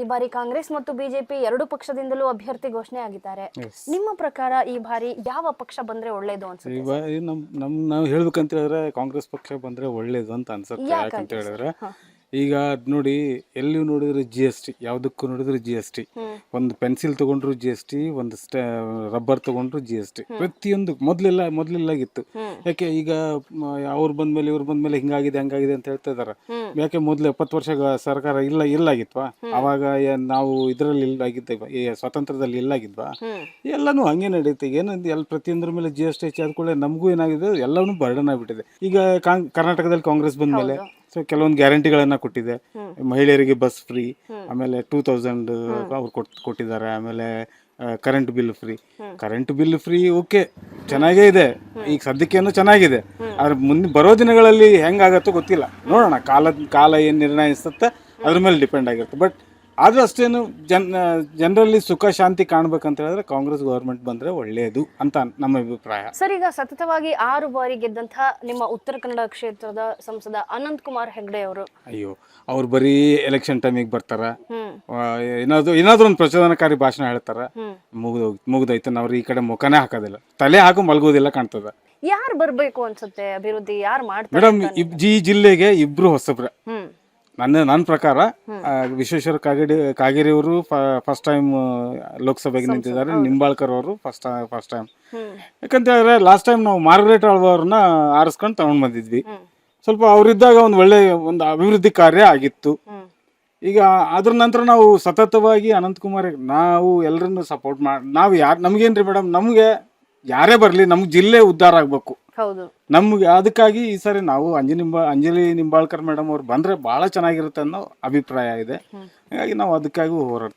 ಈ ಬಾರಿ ಕಾಂಗ್ರೆಸ್ ಮತ್ತು ಬಿಜೆಪಿ ಎರಡು ಪಕ್ಷದಿಂದಲೂ ಅಭ್ಯರ್ಥಿ ಘೋಷಣೆ ಆಗಿದ್ದಾರೆ. ನಿಮ್ಮ ಪ್ರಕಾರ ಈ ಬಾರಿ ಯಾವ ಪಕ್ಷ ಬಂದ್ರೆ ಒಳ್ಳೇದು ಅನ್ಸುತ್ತೆ? ಈಗ ನಾವು ಹೇಳ್ಬೇಕಂತ ಹೇಳಿದ್ರೆ ಕಾಂಗ್ರೆಸ್ ಪಕ್ಷ ಬಂದ್ರೆ ಒಳ್ಳೇದು ಅಂತ ಅನ್ಸುತ್ತೆ. ಯಾಕಂತ ಹೇಳಿದ್ರೆ ಈಗ ನೋಡಿ, ಎಲ್ಲಿ ನೋಡಿದ್ರೆ GST, ಯಾವುದಕ್ಕೂ ನೋಡಿದ್ರೆ GST. ಒಂದು ಪೆನ್ಸಿಲ್ ತಗೊಂಡ್ರು GST, ಒಂದು ರಬ್ಬರ್ ತಗೊಂಡ್ರು GST. ಪ್ರತಿಯೊಂದು ಮೊದಲೆಲ್ಲಾಗಿತ್ತು. ಯಾಕೆ ಈಗ ಅವ್ರು ಬಂದ್ಮೇಲೆ ಇವ್ರು ಬಂದ್ಮೇಲೆ ಹಿಂಗಾಗಿದೆ ಹಂಗಾಗಿದೆ ಅಂತ ಹೇಳ್ತಾ ಇದಾರೆ. ಯಾಕೆ ಮೊದ್ಲು 70 ವರ್ಷ ಸರ್ಕಾರ ಇಲ್ಲಾಗಿತ್ವಾ? ಅವಾಗ ನಾವು ಇದರಲ್ಲಿ ಇಲ್ಲಾಗಿದ್ದೇವೆ, ಈ ಸ್ವಾತಂತ್ರ್ಯದಲ್ಲಿ ಇಲ್ಲಾಗಿದ್ವಾ? ಎಲ್ಲಾನು ಹಂಗೆ ನಡೀತೆ. ಏನಂದ್ರೆ ಪ್ರತಿಯೊಂದ್ರ ಮೇಲೆ GST ಹೆಚ್ಚಾದ ಕೂಡಲೇ ನಮಗೂ ಏನಾಗಿದೆ, ಎಲ್ಲವೂ ಬರ್ಡನ್ ಆಗ್ಬಿಟ್ಟಿದೆ. ಈಗ ಕರ್ನಾಟಕದಲ್ಲಿ ಕಾಂಗ್ರೆಸ್ ಬಂದ್ಮೇಲೆ ಸೊ ಕೆಲವೊಂದು ಗ್ಯಾರಂಟಿಗಳನ್ನ ಕೊಟ್ಟಿದೆ. ಮಹಿಳೆಯರಿಗೆ ಬಸ್ ಫ್ರೀ, ಆಮೇಲೆ 2000 ಅವ್ರು ಕೊಟ್ಟಿದ್ದಾರೆ. ಆಮೇಲೆ ಕರೆಂಟ್ ಬಿಲ್ ಫ್ರೀ ಓಕೆ, ಚೆನ್ನಾಗೇ ಇದೆ. ಈಗ ಸದ್ಯಕ್ಕೇನು ಚೆನ್ನಾಗಿದೆ. ಆದ್ರೆ ಮುಂದೆ ಬರೋ ದಿನಗಳಲ್ಲಿ ಹೆಂಗಾಗತ್ತೋ ಗೊತ್ತಿಲ್ಲ, ನೋಡೋಣ. ಕಾಲ ಏನು ನಿರ್ಣಯಿಸುತ್ತೆ ಅದ್ರ ಮೇಲೆ ಡಿಪೆಂಡ್ ಆಗಿರುತ್ತೆ. ಬಟ್ ಆದ್ರೂ ಅಷ್ಟೇನು ಜನರಲ್ಲಿ ಸುಖ ಶಾಂತಿ ಕಾಣ್ಬೇಕಂತ ಹೇಳಿದ್ರೆ ಕಾಂಗ್ರೆಸ್ ಗವರ್ಮೆಂಟ್ ಬಂದ್ರೆ ಒಳ್ಳೆಯದು ಅಂತ ನಮ್ಮ ಅಭಿಪ್ರಾಯ. ಸರ್, ಈಗ ಸತತವಾಗಿ 6 ಬಾರಿ ಗೆದ್ದಂತಹ ನಿಮ್ಮ ಉತ್ತರ ಕನ್ನಡ ಕ್ಷೇತ್ರದ ಸಂಸದ ಅನಂತ್ ಕುಮಾರ್ ಹೆಗಡೆ ಅವರು, ಅಯ್ಯೋ, ಅವ್ರು ಬರೀ ಎಲೆಕ್ಷನ್ ಟೈಮಿಗೆ ಬರ್ತಾರ, ಏನಾದ್ರು ಒಂದು ಪ್ರಚೋದನಕಾರಿ ಭಾಷಣ ಹೇಳ್ತಾರ, ಮುಗ್ದೋಯ್ತು. ಅವ್ರು ಈ ಕಡೆ ಮುಖನೇ ಹಾಕೋದಿಲ್ಲ, ತಲೆ ಹಾಕೋ ಮಲ್ಗೋದಿಲ್ಲ ಕಾಣ್ತದ. ಯಾರು ಬರ್ಬೇಕು ಅನ್ಸುತ್ತೆ ಅಭಿವೃದ್ಧಿ? ಯಾರು ಮಾಡ್ತಾರೆ ಮೇಡಮ್? ಈ ಜಿಲ್ಲೆಗೆ ಇಬ್ರು ಹೊಸಬ್ರ. ನನ್ನ ಪ್ರಕಾರ ವಿಶ್ವೇಶ್ವರ ಕಾಗೇರಿ ಅವರು ಫಸ್ಟ್ ಟೈಮ್ ಲೋಕಸಭೆಗೆ ನಿಂತಿದ್ದಾರೆ. ನಿಂಬಾಳ್ಕರ್ ಅವರು ಫಸ್ಟ್ ಟೈಮ್. ಯಾಕಂತ ಹೇಳಿದ್ರೆ ಲಾಸ್ಟ್ ಟೈಮ್ ನಾವು ಮಾರ್ಗರೇಟ್ ಅವ್ರನ್ನ ಆರಿಸ್ಕೊಂಡು ತಗೊಂಡ್ ಬಂದಿದ್ವಿ. ಸ್ವಲ್ಪ ಅವರಿದ್ದಾಗ ಒಂದು ಅಭಿವೃದ್ಧಿ ಕಾರ್ಯ ಆಗಿತ್ತು. ಈಗ ಅದ್ರ ನಂತರ ನಾವು ಸತತವಾಗಿ ಅನಂತಕುಮಾರ್ ನಾವು ಎಲ್ಲರನ್ನು ಸಪೋರ್ಟ್ ನಾವು ನಮ್ಗೇನ್ರಿ ಮೇಡಮ್, ನಮ್ಗೆ ಯಾರೇ ಬರ್ಲಿ ನಮ್ಗೆ ಜಿಲ್ಲೆ ಉದ್ಧಾರ ಆಗ್ಬೇಕು. ನಮ್ಗೆ ಅದಕ್ಕಾಗಿ ಈ ಸಾರಿ ನಾವು ಅಂಜಲಿ ನಿಂಬಾಳ್ಕರ್ ಮೇಡಮ್ ಅವ್ರು ಬಂದ್ರೆ ಬಹಳ ಚೆನ್ನಾಗಿರುತ್ತೆ ಅನ್ನೋ ಅಭಿಪ್ರಾಯ ಇದೆ. ಹಾಗಾಗಿ ನಾವು ಅದಕ್ಕಾಗಿ ಹೋರಾಡ್ತೀವಿ.